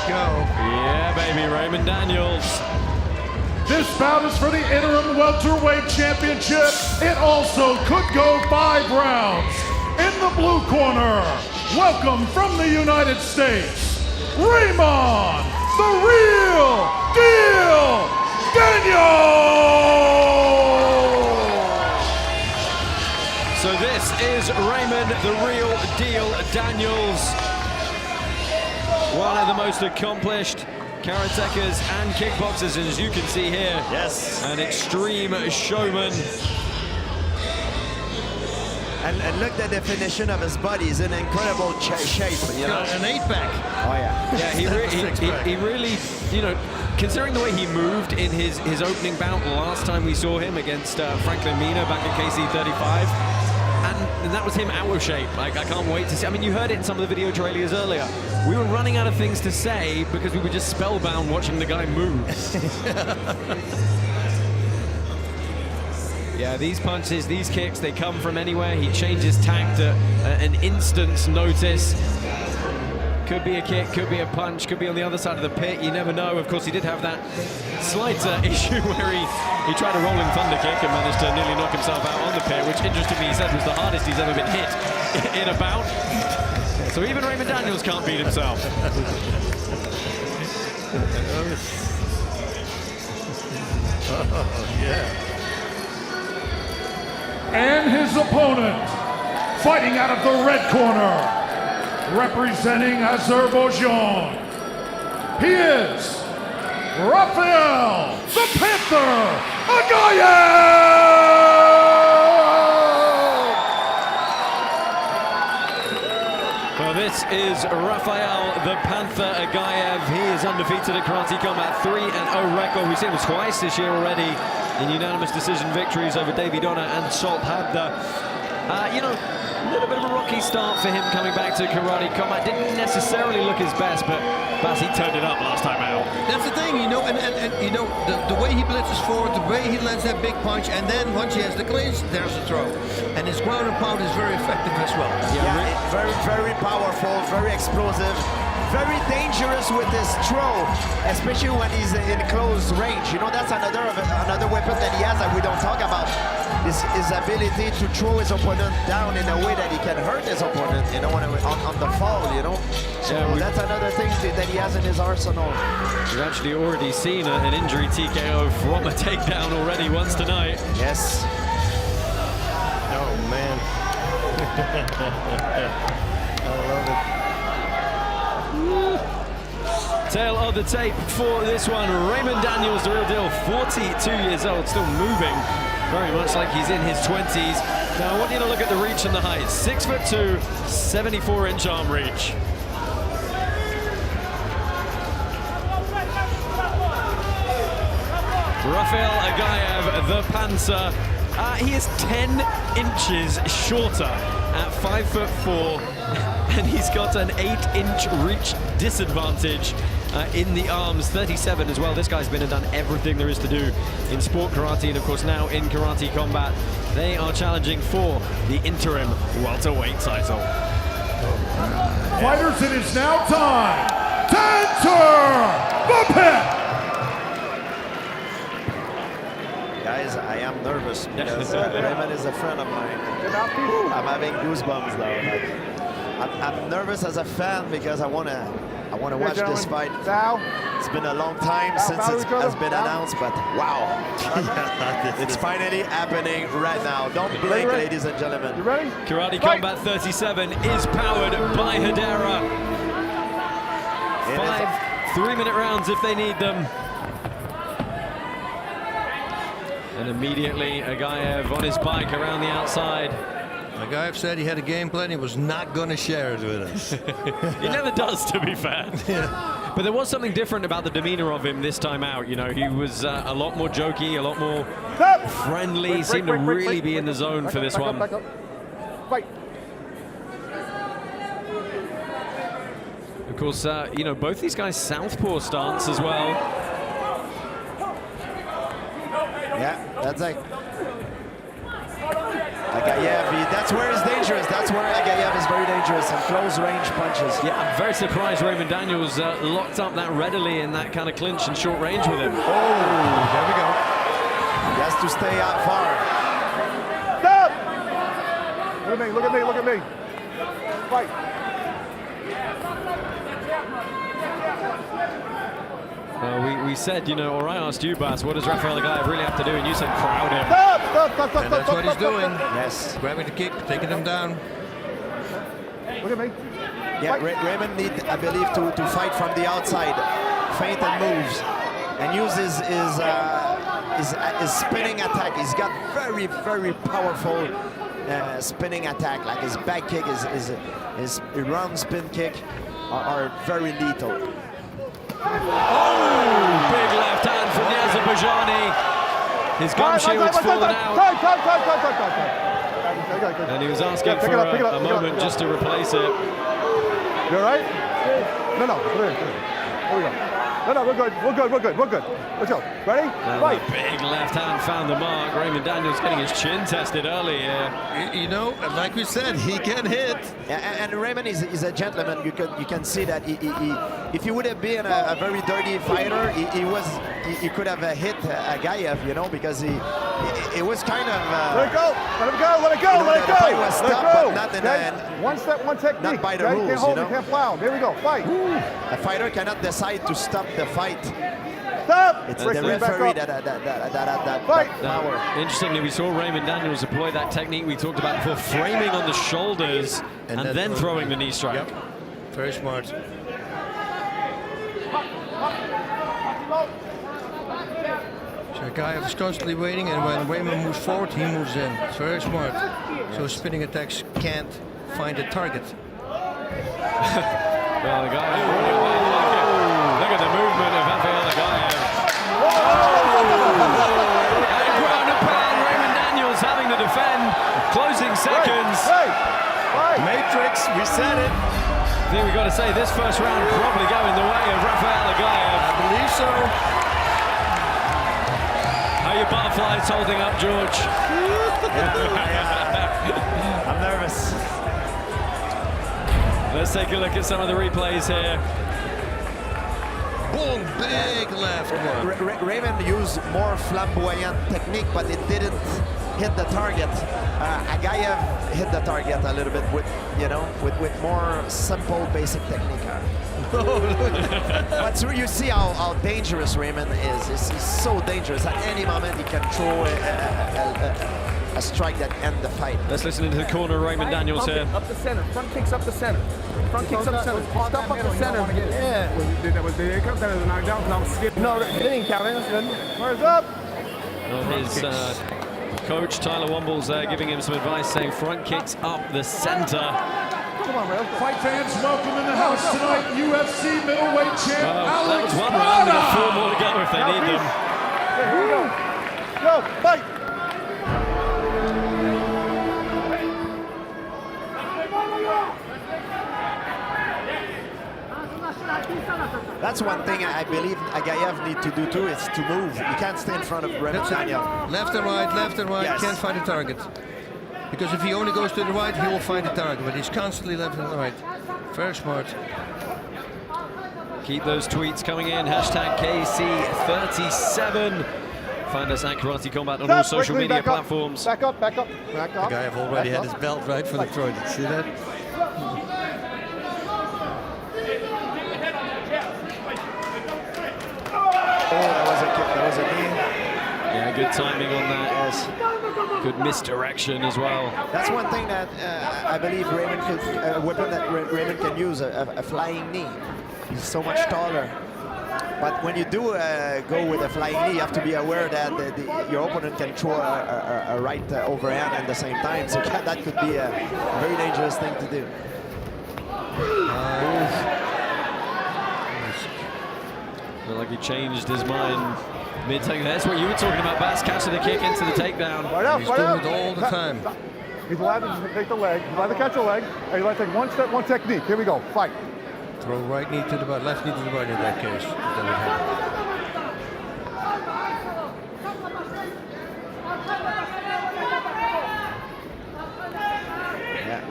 go. Yeah, baby, Raymond Daniels. This bout is for the interim welterweight championship. It also could go 5 rounds. In the blue corner, welcome from the United States, Raymond, the real deal, Daniels! So this is Raymond, the real deal Daniels. One of the most accomplished karatekas and kickboxers, and as you can see here, yes, an extreme showman. And look at the definition of his body. He's in incredible shape, you know. An 8-pack. Oh yeah. Yeah, he really, you know, considering the way he moved in his opening bout last time we saw him against Franklin Mina back at KC 35, and that was him out of shape. Like, I can't wait to see. I mean, you heard it in some of the video trailers earlier. We were running out of things to say because we were just spellbound watching the guy move. Yeah, these punches, these kicks, they come from anywhere. He changes tact at an instant's notice. Could be a kick, could be a punch, could be on the other side of the pit. You never know. Of course, he did have that slight issue where he tried a rolling thunder kick and managed to nearly knock himself out on the pit, which, interestingly, he said was the hardest he's ever been hit in a bout. So even Raymond Daniels can't beat himself. Oh, yeah. And his opponent, fighting out of the red corner, representing Azerbaijan, he is Rafael the Panther Aghayev! Well, this is Rafael the Panther Aghayev. He is undefeated at Karate Combat, 3-0 record. We've seen him twice this year already in unanimous decision victories over Davy Donna and Salt Habda. You know, a little bit of a rocky start for him coming back to Karate Combat. Didn't necessarily look his best, but he turned it up last time out. That's the thing, you know, and you know, the way he blitzes forward, the way he lands that big punch, and then once he has the clinch, there's the throw. And his ground and pound is very effective as well. Yeah, very, very powerful, very explosive, very dangerous with his throw, especially when he's in close range. You know, that's another weapon that he has that we don't talk about. His ability to throw his opponent down in a way that he can hurt his opponent, you know, on the fall, you know. So yeah, that's another thing that he has in his arsenal. We've actually already seen an injury TKO from a takedown already once tonight. Yes. Oh, man. I love it. Tail of the tape for this one. Raymond Daniels, the real deal, 42 years old, still moving very much like he's in his 20s. Now I want you to look at the reach and the height. 6'2", 74-inch arm reach. Rafael Aghayev, the Panther. He is 10 inches shorter at 5'4", and he's got an 8-inch reach disadvantage in the arms, 37 as well. This guy's been and done everything there is to do in sport karate, and of course now in Karate Combat. They are challenging for the interim welterweight title. Fighters, it is now time to enter the pit! Guys, I am nervous because Raymond is a friend of mine. I'm having goosebumps though. Like, I'm nervous as a fan because I want to watch this fight. It's been a long time since it has been announced, but wow. It's finally happening right now. Don't blink, ladies and gentlemen. You ready? Karate Combat 37 is powered by Hedera. 5 3-minute rounds if they need them. And immediately Aghayev on his bike around the outside. Aghayev said he had a game plan. He was not going to share it with us. He never does, to be fair. Yeah. But there was something different about the demeanor of him this time out. You know, he was a lot more jokey, a lot more friendly. Seemed to really be in the zone for this one. Fight. Of course, you know, both these guys southpaw stance as well. Yeah, that's like Aghayev, that's where he's dangerous. That's where Aghayev is very dangerous and close range punches. Yeah, I'm very surprised Raymond Daniels locked up that readily in that kind of clinch and short range with him. Oh, there we go. He has to stay out far. Stop! Look at me, look at me, look at me. Fight. We said, you know, or I asked you, Bas, what does Rafael Aghayev really have to do? And you said crowd him. And that's what he's doing. Yes. Grabbing the kick, taking him down. Look at me. Yeah, Raymond need, I believe, to fight from the outside, feint and moves, and use his spinning attack. He's got very, very powerful spinning attack. Like his back kick, his round spin kick are very lethal. Oh, big left hand from the Azerbaijani. His gum shield's fallen out. And he was asking for a moment just to replace it. You all right? No, here we go. No, we're good. Let's go. Ready? Fight. Big left hand found the mark. Raymond Daniels getting his chin tested early here. You know, like we said, he can hit. And Raymond is a gentleman. You can see that if he would have been a very dirty fighter, he could have hit Aghayev, you know, because it was kind of. Let it go. The fight was stopped, but not in one step, one technique. Not by the okay? rules, You can't hold, you know? You can't plow. There we go. Fight. A fighter cannot decide to stop the fight. Stop. It's the referee that Fight. power. Interestingly, we saw Raymond Daniels deploy that technique we talked about before, framing on the shoulders and then throwing the knee strike. Yep. Very smart. So Aghayev is constantly waiting, and when Raymond moves forward, he moves in. It's very smart. So spinning attacks can't find a target. Well, look at the movement of Rafael Aghayev. And ground and pound, Raymond Daniels having to defend, closing seconds. Matrix, we said it. I think we've got to say this first round probably going the way of Rafael Aghayev. I believe so. How are your butterflies holding up, George? I'm nervous. Let's take a look at some of the replays here. Boom, big left one. Raymond used more flamboyant technique, but it didn't hit the target. Aghayev hit the target a little bit with, you know, with more simple, basic technique. But you see how dangerous Raymond is. He's so dangerous. At any moment, he can throw a strike that ends the fight. Let's listen into the corner of Raymond Daniels here. Up the center. Front kicks up the center. Front kicks up the center. Stop up the center. Yeah. They count that as a knockdown because I was skipping. No, it didn't count it. That's good. Where's up? Well, his coach, Tyler Womble's giving him some advice, saying front kicks up the center. Come on, Rail. Fight fans, welcome in the house tonight, UFC middleweight champ That Alex was one round, and 4 more to go if they need them. Here we go. Go, fight. That's one thing I believe Aghayev need to do too, is to move. You can't stay in front of Raymond Daniels. Left and right, Yes. can't find a target. Because if he only goes to the right, he will find a target, but he's constantly left and right. Very smart. Keep those tweets coming in. Hashtag KC37. Find us at Karate Combat on all social media platforms. Back up. The guy have already had his belt right for the throw. Did you see that? Oh, that was a kick. That was a knee. Yeah, good timing on that. Yes. Good misdirection as well. That's one thing that I believe Raymond could, a weapon that Raymond can use, a flying knee. He's so much taller. But when you do go with a flying knee, you have to be aware that your opponent can throw a right overhand at the same time. So that could be a very dangerous thing to do. Feel like he changed his mind mid-takedown. That's what you were talking about, Bas, catching the kick into the takedown. He's doing it all the time. He's allowed to take the leg. He's allowed to catch the leg. And he's allowed to take one step, one technique. Here we go. Fight. Throw right knee to the body, left knee to the body in that case. That would happen.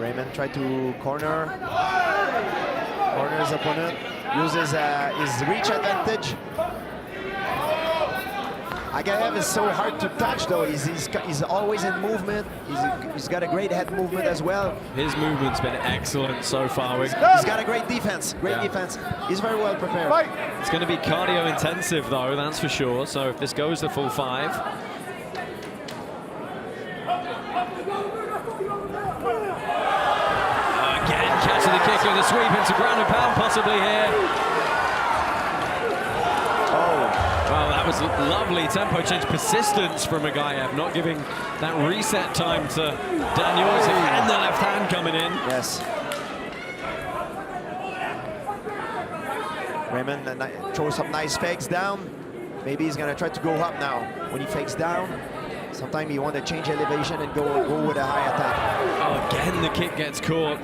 Raymond tried to corner his opponent, uses his reach advantage. Aghayev is so hard to touch though. He's always in movement. He's got a great head movement as well. His movement's been excellent so far. He's got a great defense. Defense. He's very well prepared. It's going to be cardio intensive though, that's for sure. So if this goes the full 5. Again, catching the kick with a sweep into ground and pound possibly here. Well, that was lovely tempo change, persistence from Aghayev, not giving that reset time to Daniels, and the left hand coming in. Yes. Raymond throws some nice fakes down. Maybe he's gonna try to go up now. When he fakes down, sometimes you want to change elevation and go with a high attack. Oh, again, the kick gets caught.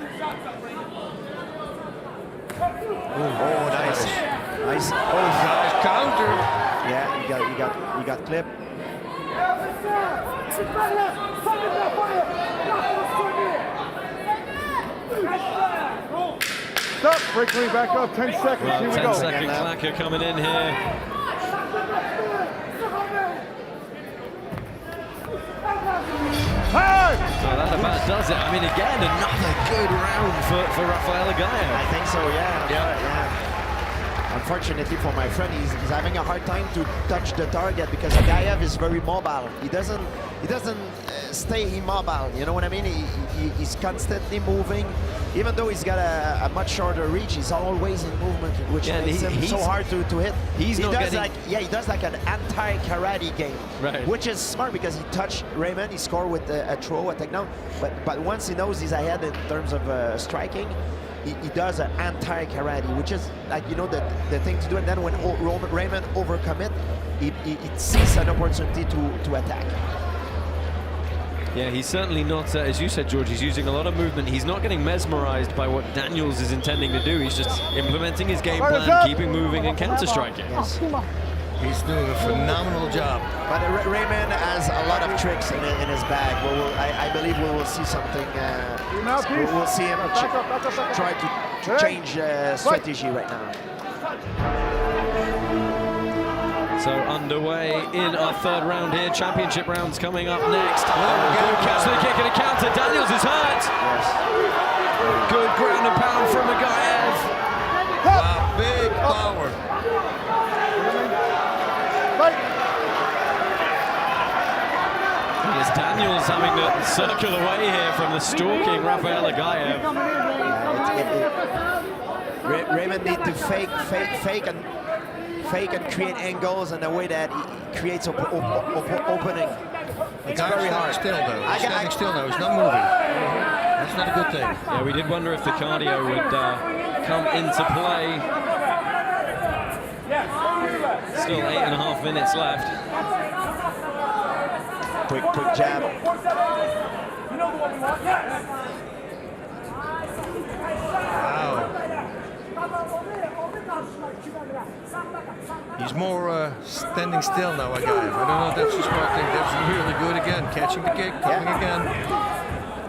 Oh, nice. Nice. Oh, nice counter. Yeah, you got clipped. Stop, break me back up, 10 seconds, Well, here we 10 go. second clacker coming in here. Hey! So that about does it. I mean, again, another good round for Rafael Aghayev. I think so, yeah. Unfortunately for my friend, he's having a hard time to touch the target because Aghayev is very mobile. He doesn't stay immobile. You know what I mean? He's constantly moving. Even though he's got a much shorter reach, he's always in movement, which makes him so hard to hit. He does like an anti-karate game, right, which is smart because he touched Raymond, he scored with a throw, a takedown. But once he knows he's ahead in terms of striking, he does an anti-karate, which is like, you know, the thing to do. And then when Raymond overcommit, he sees an opportunity to attack. Yeah, he's certainly not, as you said, George, he's using a lot of movement. He's not getting mesmerized by what Daniels is intending to do. He's just implementing his game plan, keeping moving and counter-striking. Yes. He's doing a phenomenal job. But Raymond has a lot of tricks in his bag. I believe we will see something. We'll see him try to change strategy right now. So underway in our 3rd round here. Championship rounds coming up next. Good catch to the kick and a counter. Daniels is hurt. Yes. Good ground and pound from Aghayev. Wow, big power. It's Daniels having to circle away here from the stalking Rafael Aghayev. Raymond needs to fake and create angles in a way that he creates opening. It's very hard. Still though. He's standing still now. He's not moving. That's not a good thing. Yeah, we did wonder if the cardio would come into play. Still 8.5 minutes left. Quick jab. Wow. He's more standing still now, Aghayev. I don't know if that's the smart thing. That's really good again. Catching the kick, coming again.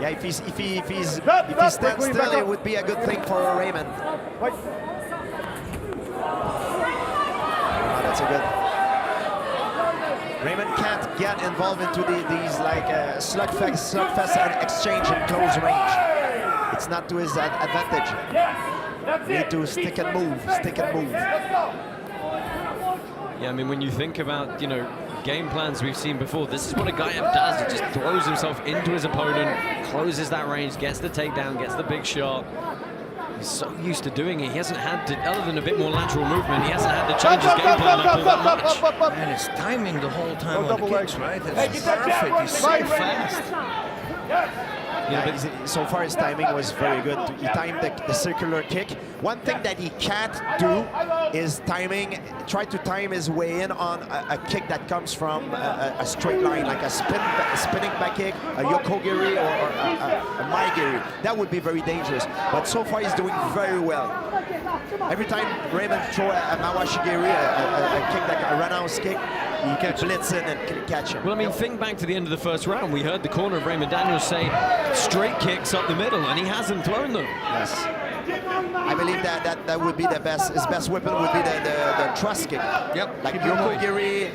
Yeah, if he stands still, it would be a good thing for Raymond. Oh, that's a good. Raymond can't get involved into these like slugfest and exchange in close range. It's not to his advantage. You need to stick and move. Yeah, I mean, when you think about, you know, game plans we've seen before, this is what Aghayev does. He just throws himself into his opponent, closes that range, gets the takedown, gets the big shot. He's so used to doing it. He hasn't had to, other than a bit more lateral movement, he hasn't had to change his game plan up all that much. And it's timing the whole time on the kicks, right? That's perfect. He's so fast. Yeah, but so far his timing was very good. He timed the circular kick. One thing that he can't do is try to time his way in on a kick that comes from a straight line, like a spinning back kick, a yokogiri or a maigiri. That would be very dangerous. But so far he's doing very well. Every time Raymond throws a mawashigiri, a kick, like a roundhouse kick, he can blitz in and catch him. Well, I mean, think back to the end of the first round. We heard the corner of Raymond Daniels say straight kicks up the middle, and he hasn't thrown them. Yes. I believe that would be the best. His best weapon would be the thrust kick. Yep. Like Yoko Giri,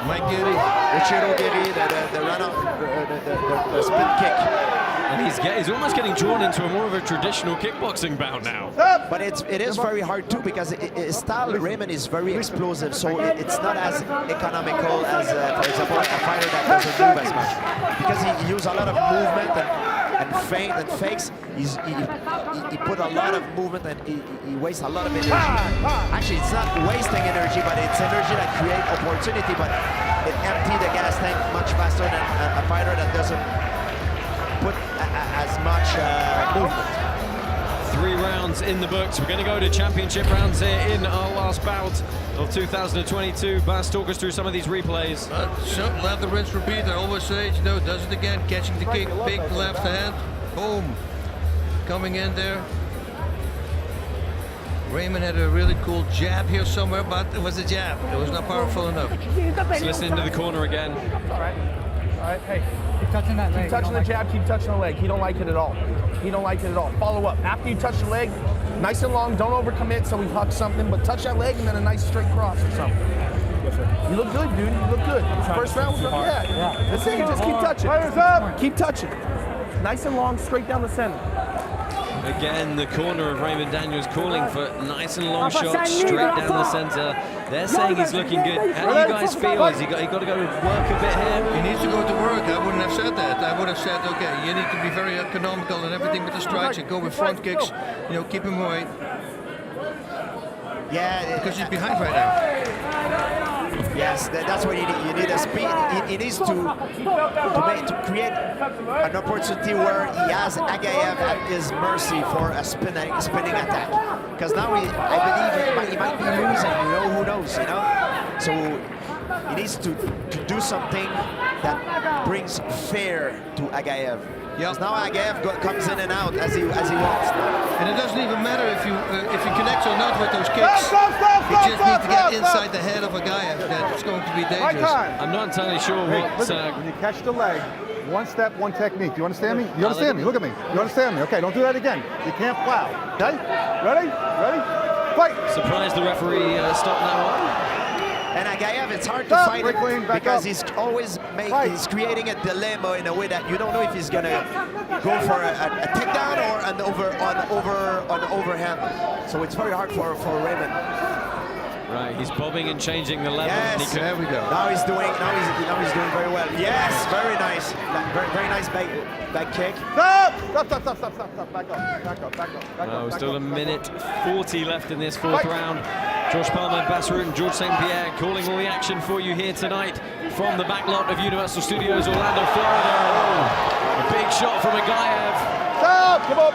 Mike Giri, Richard Giri, the run-up, the spin kick. And he's almost getting drawn into a more of a traditional kickboxing bout now. But it is very hard too, because his style, Raymond, is very explosive, so it's not as economical as, for example, a fighter that doesn't move as much. Because he uses a lot of movement and feint and fakes. He put a lot of movement and he wastes a lot of energy. Actually, it's not wasting energy, but it's energy that creates opportunity, but it empties the gas tank much faster than a fighter that doesn't put as much movement. 3 rounds in the books. We're going to go to championship rounds here in our last bout of 2022. Bas, talk us through some of these replays. So let the rinse repeat. I always say, you know, does it again, catching the kick, big left hand, boom, coming in there. Raymond had a really cool jab here somewhere, but it was a jab. It was not powerful enough. Let's listen into the corner again. All right, hey. Keep touching that leg. Keep touching the jab, keep touching the leg. He don't like it at all. He don't like it at all. Follow up. After you touch the leg, nice and long, don't overcommit so we huck something, but touch that leg and then a nice straight cross or something. Yes, sir. You look good, dude. You look good. First round was yeah. That's it. Just keep touching. Fires up. Keep touching. Nice and long, straight down the center. Again, the corner of Raymond Daniels calling for nice and long shots straight down the center. They're saying he's looking good. How do you guys feel? Has he got to go work a bit here? He needs to go to work. I wouldn't have said that. I would have said, okay, you need to be very economical and everything with the strikes and go with front kicks. You know, keep him away. Yeah, because he's behind right now. Yes, that's what you need. You need a speed. He needs to create an opportunity where he has Aghayev at his mercy for a spinning attack. Because now I believe he might be losing. You know, who knows? You know, so he needs to do something that brings fear to Aghayev. Because now Aghayev comes in and out as he wants. And it doesn't even matter if you connect or not with those kicks. You just need to get inside the head of Aghayev. That's going to be dangerous. I'm not entirely sure what. When you catch the leg, one step, one technique. Do you understand me? You understand me? Look at me. You understand me? Okay, don't do that again. You can't plow. Okay? Ready? Ready? Fight! Surprised the referee stopped that one. And Aghayev, it's hard to fight him because he's always he's creating a dilemma in a way that you don't know if he's gonna go for a takedown or an overhand. So it's very hard for Raymond. Right, he's bobbing and changing the level. Yes, there we go. Now he's doing very well. Yes, very nice, very nice back kick. Stop! Back up. No, still a minute 40 left in this fourth round. Josh Palmer, Bas Rutten, George St. Pierre calling all the action for you here tonight from the back lot of Universal Studios, Orlando, Florida. Oh, a big shot from Aghayev. Stop! Come up.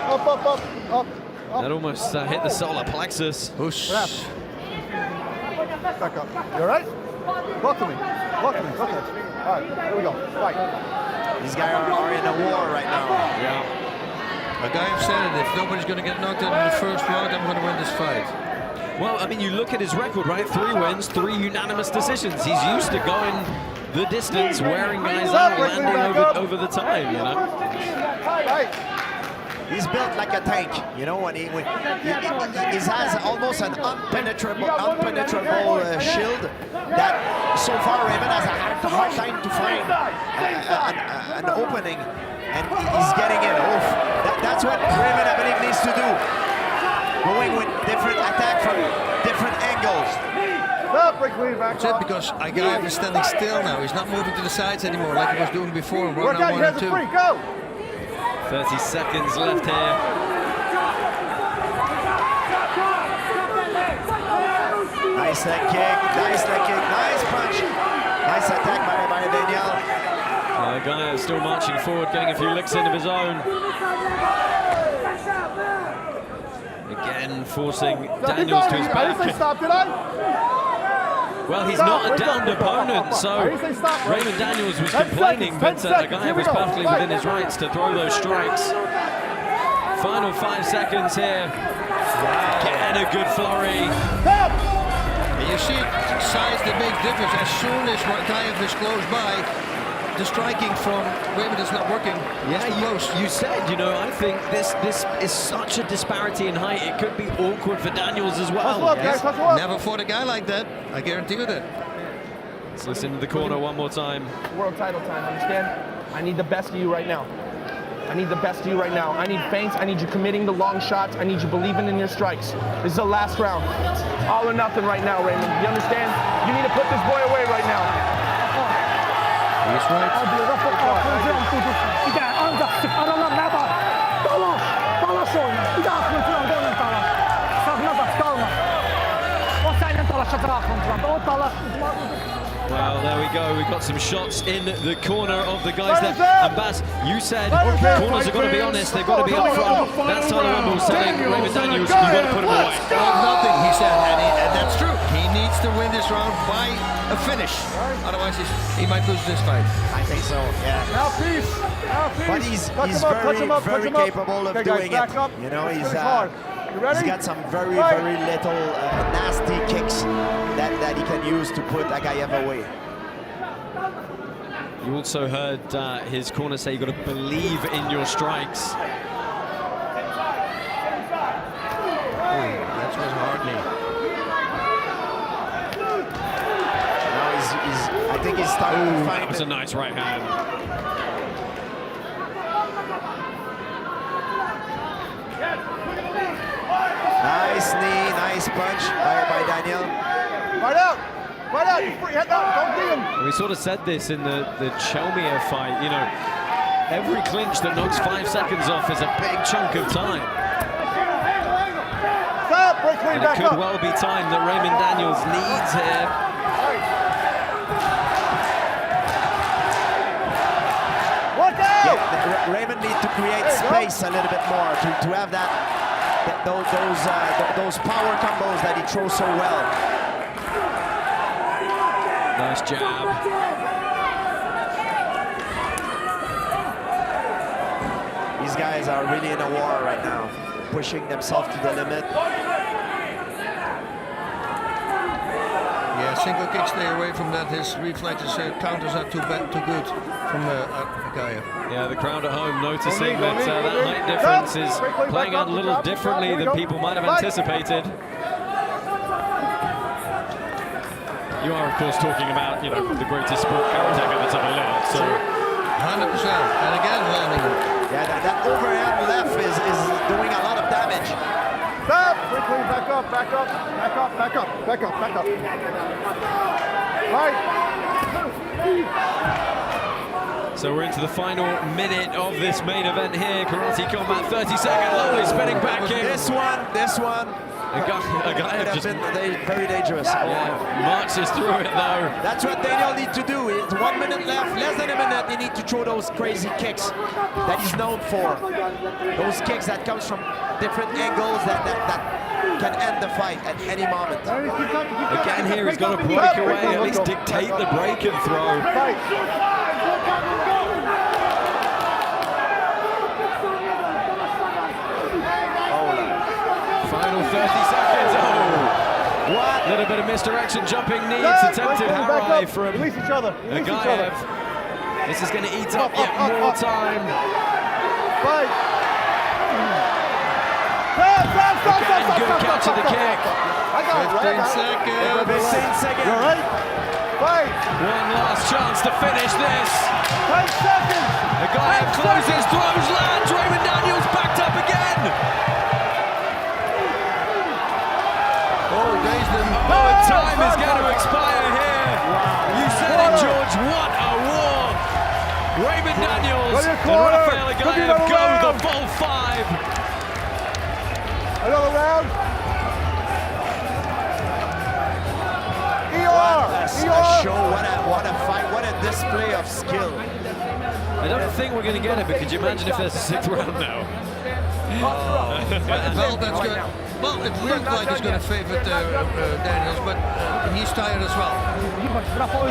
That almost hit the solar plexus. Whoosh. Back up. You all right? Talk to me. Okay. All right, here we go. Fight. These guys are in a war right now. Yeah. Aghayev said it, if nobody's going to get knocked out in the first round, I'm going to win this fight. Well, I mean, you look at his record, right? 3 wins, 3 unanimous decisions. He's used to going the distance, wearing guys out, landing over the time, you know? He's built like a tank, you know, when he has almost an unpenetrable shield that so far Raymond has a hard time to find an opening, and he's getting in. That's what Raymond, I believe, needs to do. Going with different attack from different angles. That's it, because Aghayev is standing still now. He's not moving to the sides anymore like he was doing before in round 1 and 2. 30 seconds left here. Nice leg kick, nice punch. Nice attack by Daniel. Aghayev still marching forward, getting a few licks in of his own. Again, forcing Daniels to his back. Well, he's not a downed opponent, so Raymond Daniels was complaining, but Aghayev was perfectly within his rights to throw those strikes. Final 5 seconds here. Again, a good flurry. And you see size that makes difference. As soon as Aghayev is close by, the striking from Raymond is not working. Yeah, you said, you know, I think this is such a disparity in height. It could be awkward for Daniels as well. Never fought a guy like that. I guarantee you that. Let's listen to the corner one more time. World title time, understand? I need the best of you right now. I need the best of you right now. I need feints. I need you committing the long shots. I need you believing in your strikes. This is the last round. All or nothing right now, Raymond. You understand? You need to put this boy away right now. He's right. Bir de ancak sık aralar ne var? Dalaş oyna. Bir de aklın planda oyna dalaş. Sağına bak, kalma. O seninle dalaşacak aklın planda. O dalaş. Well, there we go. We've got some shots in the corner of the guys there. And Baz, you said corners have got to be honest. They've got to be up front. That's Tyler Rumble saying, Raymond Daniels, you've got to put him away. Nothing, he said, and that's true. He needs to win this round by a finish. Otherwise, he might lose this fight. I think so, yeah. Now, peace. But he's very capable of doing it. You know, he's got some very little nasty kicks that he can use to put Aghayev away. You also heard his corner say you've got to believe in your strikes. That was hard knee. Now I think he's starting to find That was a nice right hand. Nice knee, nice punch by Daniel. Right out. You free head out. Don't beat him. We sort of said this in the Chelmia fight, you know, every clinch that knocks 5 seconds off is a big chunk of time. Stop. Break clean And it back could up. well be time that Raymond Daniels needs here. Look out. Yeah, Raymond needs to create space a little bit more to have those power combos that he throws so well. Nice jab. These guys are really in a war right now, pushing themselves to the limit. Yeah, single kick, stay away from that. His reflexes, counters are too good from Aghayev. Yeah, the crowd at home noticing that that height difference is playing out a little differently than people might have anticipated. You are, of course, talking about, you know, the greatest sport karateka that's ever lived. So 100%. And again, landing. Yeah, that overhand left is doing a lot of damage. Stop. Break clean back up. Right. So we're into the final minute of this main event here. Karate Combat, 30-second lovely spinning back kick. This one. Aghayev Have just been very dangerous. marches through it though. That's what Daniel needs to do. It's 1 minute left, less than a minute. They need to throw those crazy kicks that he's known for. Those kicks that comes from different angles that can end the fight at any moment. Again here, he's got to break away, at least dictate the break and throw. Final 30 seconds. Oh! What? Little bit of misdirection, jumping knee. It's attempted high from Release each other. Aghayev. This is going to eat up yet more time. Fight. Again, good catch of the kick. 15 seconds. 15 seconds. You all right? Fight. One last chance to finish this. 10 seconds. Aghayev closes, throws, lands. Raymond Daniels backed up again. Time is going to expire here. You said it, George. What a war. Raymond Daniels and Rafael Aghayev go the full 5. Another round. What a show, what a fight, what a display of skill. I don't think we're going to get it, but could you imagine if there's a 6th round now? Well, that's good. Well, it looked like he's going to favor Daniels, but he's tired as well.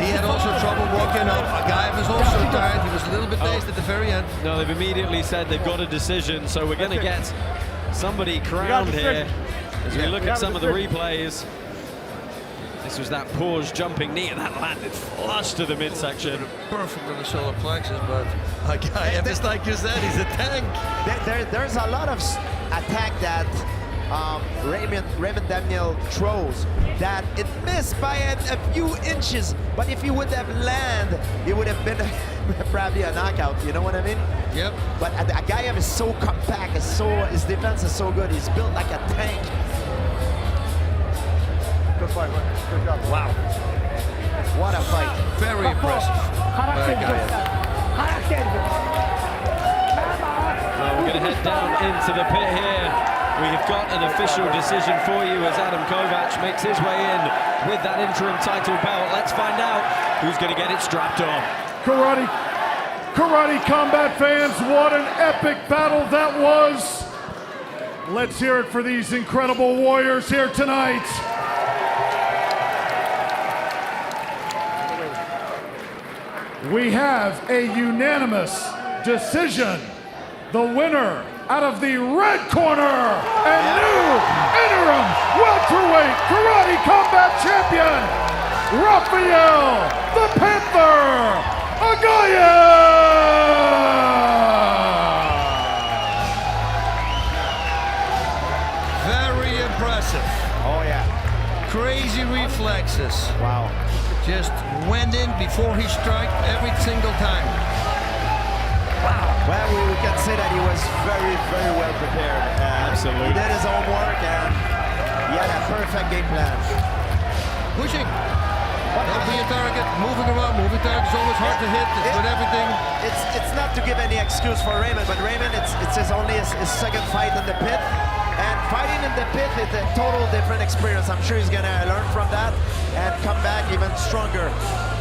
He had also trouble walking up. Aghayev was also tired. He was a little bit dazed at the very end. No, they've immediately said they've got a decision, so we're going to get somebody crowned here. As we look at some of the replays, This was that paused jumping knee, and that landed flush to the midsection. Perfect on the solar plexus, but Aghayev is like you said, he's a tank. There's a lot of attack that Raymond Daniels throws that it missed by a few inches, but if he would have landed, it would have been probably a knockout, you know what I mean? Yep. But Aghayev is so compact, his defense is so good, he's built like a tank. Good fight, man. Good job. Wow. What a fight. Very impressive. Karakter göster. Karakter göster. Well, we're going to head down into the pit here. We've got an official decision for you as Adam Kovac makes his way in with that interim title belt. Let's find out who's going to get it strapped on. Karate Combat fans, what an epic battle that was. Let's hear it for these incredible warriors here tonight. We have a unanimous decision. The winner out of the red corner and new interim welterweight karate combat champion, Rafael the Panther Aghayev! Very impressive. Oh yeah. Crazy reflexes. Wow. Just went in before he struck every single time. Wow. Well, we can say that he was very, very well prepared. Absolutely. He did his homework and he had a perfect game plan. Pushing. Don't be a target. Moving around. Moving target is always hard to hit with everything. It's not to give any excuse for Raymond, but Raymond, it's only his second fight in the pit. And fighting in the pit is a total different experience. I'm sure he's going to learn from that and come back even stronger.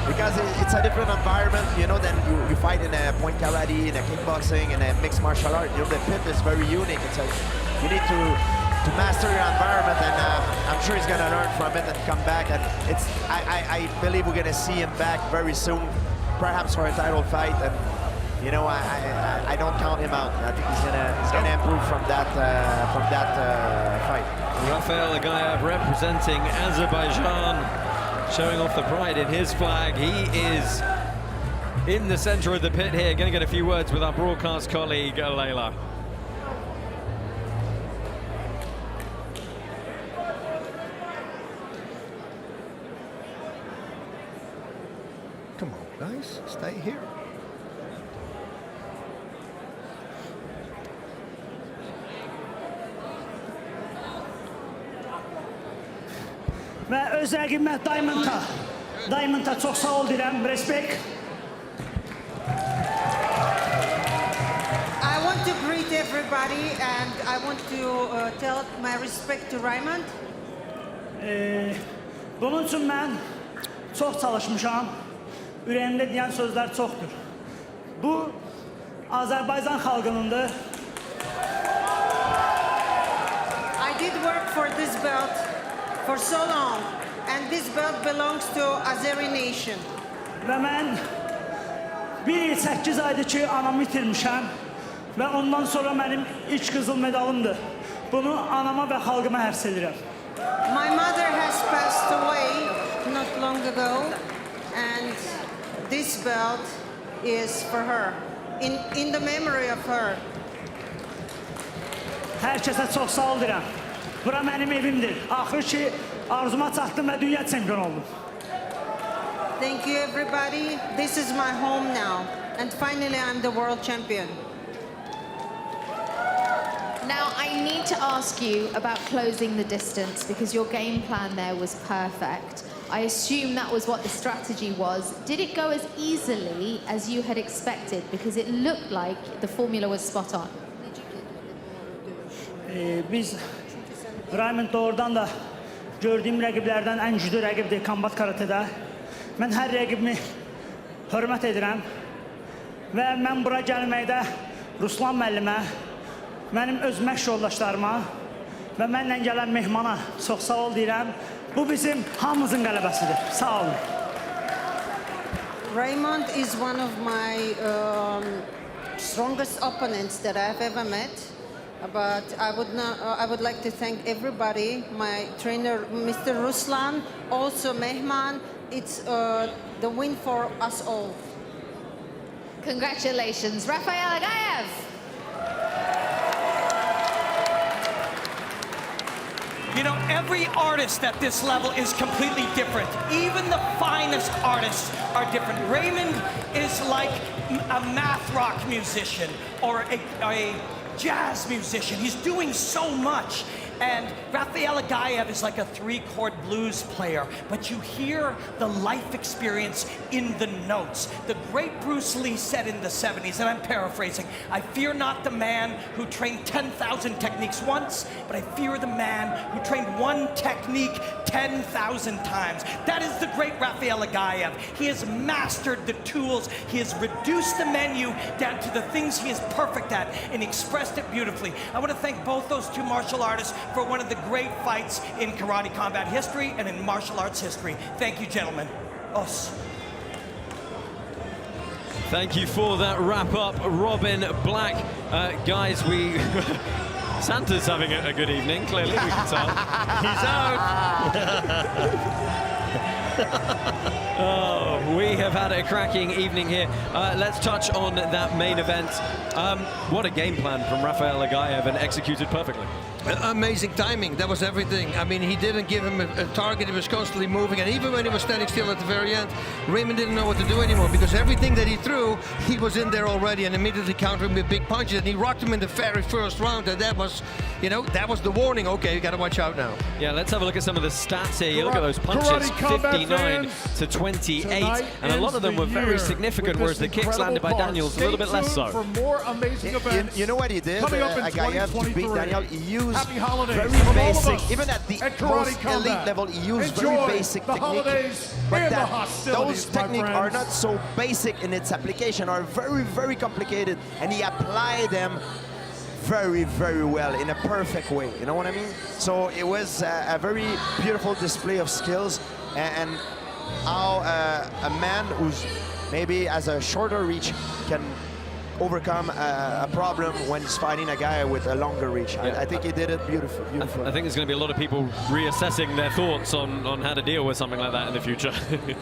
Because it's a different environment, you know, than you fight in a point karate, in a kickboxing, in a mixed martial art. You know, the pit is very unique. You need to master your environment, and I'm sure he's going to learn from it and come back. And I believe we're going to see him back very soon, perhaps for a title fight. And you know, I don't count him out. I think he's gonna improve from that fight. Rafael Aghayev representing Azerbaijan, showing off the pride in his flag. He is in the center of the pit here. Going to get a few words with our broadcast colleague, Layla. Come on, guys. Stay here. Və öz rəqibimə Diamond'a çox sağ ol deyirəm, respect. I want to greet everybody and I want to tell my respect to Raymond. Bunun üçün mən çox çalışmışam. Ürəyimdə deyən sözlər çoxdur. Bu Azərbaycan xalqınındır. I did work for this belt for so long, and this belt belongs to Azeri nation. Və mən 1 il 8 aydır ki, anamı itirmişəm və ondan sonra mənim ilk qızıl medalımdır. Bunu anama və xalqıma hərs edirəm. My mother has passed away not long ago, and this belt is for her, in the memory of her. Hər kəsə çox sağ ol deyirəm. Bura mənim evimdir. Axır ki, arzuma çatdım və dünya çempionu oldum. Thank you, everybody. This is my home now, and finally I'm the world champion. Now, I need to ask you about closing the distance because your game plan there was perfect. I assume that was what the strategy was. Did it go as easily as you had expected? Because it looked like the formula was spot on. Biz Raymond doğrudan da gördüyüm rəqiblərdən ən güclü rəqibdir combatkaratedə. Mən hər rəqibimi hörmət edirəm və mən bura gəlməkdə Ruslan müəllimə, mənim öz məşq yoldaşlarıma və mənlə gələn mehmana çox sağ ol deyirəm. Bu bizim hamımızın qələbəsidir. Sağ olun. Raymond is one of my strongest opponents that I've ever met. But I would like to thank everybody, my trainer, Mr. Ruslan, also Mehman. It's the win for us all. Congratulations, Rafael Aghayev. You know, every artist at this level is completely different. Even the finest artists are different. Raymond is like a math rock musician or a jazz musician. He's doing so much. And Rafael Aghayev is like a three-chord blues player, but you hear the life experience in the notes. The great Bruce Lee said in the 70s, and I'm paraphrasing, I fear not the man who trained 10,000 techniques once, but I fear the man who trained one technique 10,000 times. That is the great Rafael Aghayev. He has mastered the tools. He has reduced the menu down to the things he is perfect at and expressed it beautifully. I want to thank both those two martial artists for one of the great fights in karate combat history and in martial arts history. Thank you, gentlemen. Os. Thank you for that wrap-up, Robin Black. Guys, we... Santa's having a good evening, clearly, we can tell. He's out. Oh, we have had a cracking evening here. Let's touch on that main event. What a game plan from Rafael Aghayev, and executed perfectly. Amazing timing, that was everything. I mean, he didn't give him a target, he was constantly moving, and even when he was standing still at the very end, Raymond didn't know what to do anymore, because everything that he threw, he was in there already and immediately countering with big punches, and he rocked him in the very first round, and that was, you know, that was the warning. Okay, you gotta watch out now. Yeah, let's have a look at some of the stats here. You look at those punches, 59 to 28, and a lot of them were very significant, whereas the kicks landed by Daniels a little bit less so. For more amazing events. You know what he did, Aghayev, to beat Daniel? He used very from basic, even at the most elite level, he used very basic technique. But those techniques are not so basic in its application, are very, very complicated, and he applied them very, very well in a perfect way. You know what I mean? So it was a very beautiful display of skills, and how a man who's maybe has a shorter reach can overcome a problem when he's fighting a guy with a longer reach. Yeah. I think he did it beautifully. I think there's going to be a lot of people reassessing their thoughts on how to deal with something like that in the future.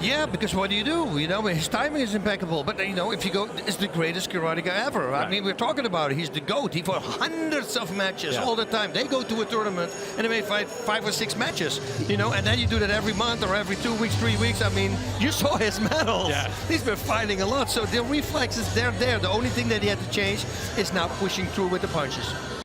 Yeah, because what do? You know, his timing is impeccable, but you know, if you go, it's the greatest karate guy ever. Right. I mean, we're talking about it. He's the GOAT. He fought hundreds of matches all the time. They go to a tournament and they may fight 5 or 6 matches, you know, and then you do that every month or every 2 weeks, 3 weeks. I mean, you saw his medals. Yeah. He's been fighting a lot, so the reflexes, they're there. The only thing that he had to change is now pushing through with the punches.